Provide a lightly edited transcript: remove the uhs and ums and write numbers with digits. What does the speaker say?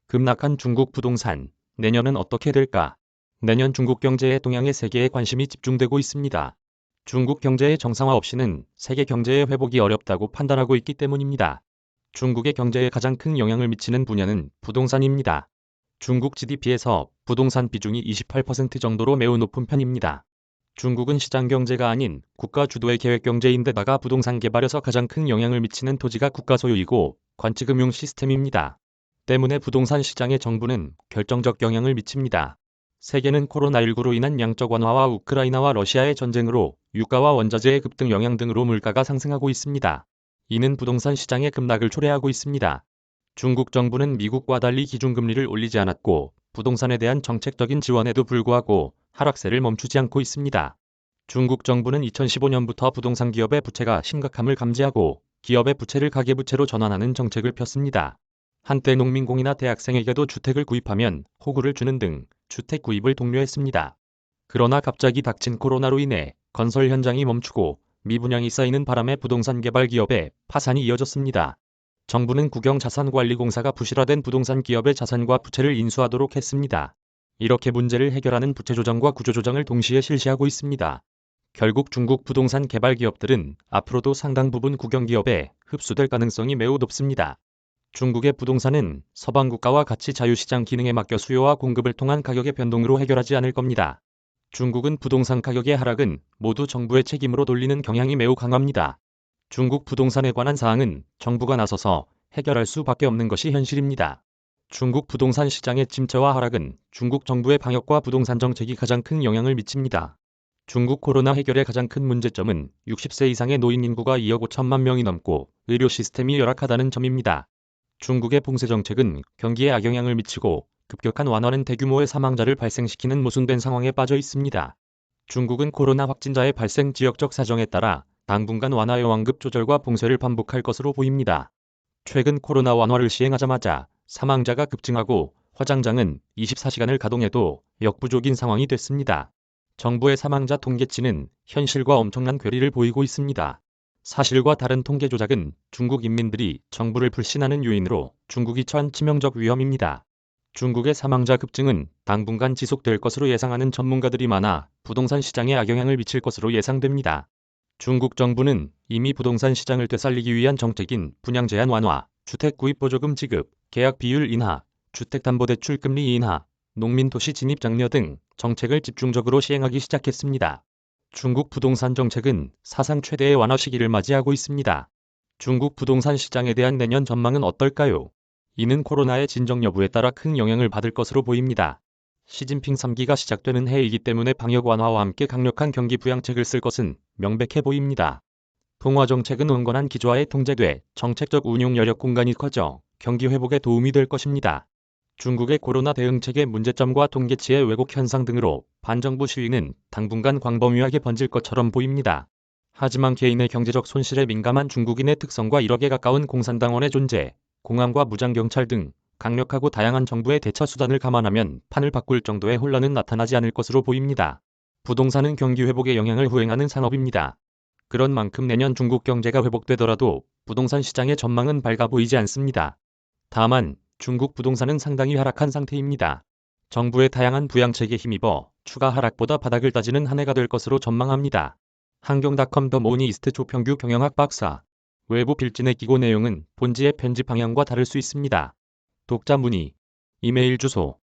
급락한 중국 부동산, 내년은 어떻게 될까? 내년 중국 경제의 동향에 세계의 관심이 집중되고 있습니다. 중국 경제의 정상화 없이는 세계 경제의 회복이 어렵다고 판단하고 있기 때문입니다. 중국의 경제에 가장 큰 영향을 미치는 분야는 부동산입니다. 중국 GDP에서 부동산 비중이 28% 정도로 매우 높은 편입니다. 중국은 시장 경제가 아닌 국가 주도의 계획 경제인데다가 부동산 개발에서 가장 큰 영향을 미치는 토지가 국가 소유이고 관치금융 시스템입니다. 때문에 부동산 시장에 정부는 결정적 영향을 미칩니다. 세계는 코로나19로 인한 양적 완화와 우크라이나와 러시아의 전쟁으로 유가와 원자재의 급등 영향 등으로 물가가 상승하고 있습니다. 이는 부동산 시장의 급락을 초래하고 있습니다. 중국 정부는 미국과 달리 기준금리를 올리지 않았고 부동산에 대한 정책적인 지원에도 불구하고 하락세를 멈추지 않고 있습니다. 중국 정부는 2015년부터 부동산 기업의 부채가 심각함을 감지하고 기업의 부채를 가계부채로 전환하는 정책을 폈습니다. 한때 농민공이나 대학생에게도 주택을 구입하면 호구를 주는 등 주택 구입을 독려했습니다. 그러나 갑자기 닥친 코로나로 인해 건설 현장이 멈추고 미분양이 쌓이는 바람에 부동산 개발 기업의 파산이 이어졌습니다. 정부는 국영자산관리공사가 부실화된 부동산 기업의 자산과 부채를 인수하도록 했습니다. 이렇게 문제를 해결하는 부채조정과 구조조정을 동시에 실시하고 있습니다. 결국 중국 부동산 개발 기업들은 앞으로도 상당 부분 국영기업에 흡수될 가능성이 매우 높습니다. 중국의 부동산은 서방 국가와 같이 자유시장 기능에 맡겨 수요와 공급을 통한 가격의 변동으로 해결하지 않을 겁니다. 중국은 부동산 가격의 하락은 모두 정부의 책임으로 돌리는 경향이 매우 강합니다. 중국 부동산에 관한 사항은 정부가 나서서 해결할 수밖에 없는 것이 현실입니다. 중국 부동산 시장의 침체와 하락은 중국 정부의 방역과 부동산 정책이 가장 큰 영향을 미칩니다. 중국 코로나 해결의 가장 큰 문제점은 60세 이상의 노인 인구가 2억 5천만 명이 넘고 의료 시스템이 열악하다는 점입니다. 중국의 봉쇄 정책은 경기에 악영향을 미치고 급격한 완화는 대규모의 사망자를 발생시키는 모순된 상황에 빠져 있습니다. 중국은 코로나 확진자의 발생 지역적 사정에 따라 당분간 완화 여왕급 조절과 봉쇄를 반복할 것으로 보입니다. 최근 코로나 완화를 시행하자마자 사망자가 급증하고 화장장은 24시간을 가동해도 역부족인 상황이 됐습니다. 정부의 사망자 통계치는 현실과 엄청난 괴리를 보이고 있습니다. 사실과 다른 통계 조작은 중국 인민들이 정부를 불신하는 요인으로 중국이 처한 치명적 위험입니다. 중국의 사망자 급증은 당분간 지속될 것으로 예상하는 전문가들이 많아 부동산 시장에 악영향을 미칠 것으로 예상됩니다. 중국 정부는 이미 부동산 시장을 되살리기 위한 정책인 분양 제한 완화, 주택 구입 보조금 지급, 계약 비율 인하, 주택담보대출 금리 인하, 농민 도시 진입 장려 등 정책을 집중적으로 시행하기 시작했습니다. 중국 부동산 정책은 사상 최대의 완화 시기를 맞이하고 있습니다. 중국 부동산 시장에 대한 내년 전망은 어떨까요? 이는 코로나의 진정 여부에 따라 큰 영향을 받을 것으로 보입니다. 시진핑 3기가 시작되는 해이기 때문에 방역 완화와 함께 강력한 경기 부양책을 쓸 것은 명백해 보입니다. 통화 정책은 온건한 기조하에 통제돼 정책적 운용 여력 공간이 커져 경기 회복에 도움이 될 것입니다. 중국의 코로나 대응책의 문제점과 통계치의 왜곡 현상 등으로 반정부 시위는 당분간 광범위하게 번질 것처럼 보입니다. 하지만 개인의 경제적 손실에 민감한 중국인의 특성과 1억에 가까운 공산당원의 존재, 공안과 무장경찰 등 강력하고 다양한 정부의 대처 수단을 감안하면 판을 바꿀 정도의 혼란은 나타나지 않을 것으로 보입니다. 부동산은 경기 회복에 영향을 후행하는 산업입니다. 그런 만큼 내년 중국 경제가 회복되더라도 부동산 시장의 전망은 밝아 보이지 않습니다. 다만 중국 부동산은 상당히 하락한 상태입니다. 정부의 다양한 부양책에 힘입어 추가 하락보다 바닥을 다지는 한 해가 될 것으로 전망합니다. 한경닷컴 더 모니스트 조평규 경영학 박사. 외부 필진의 기고 내용은 본지의 편집 방향과 다를 수 있습니다. 독자 문의. 이메일 주소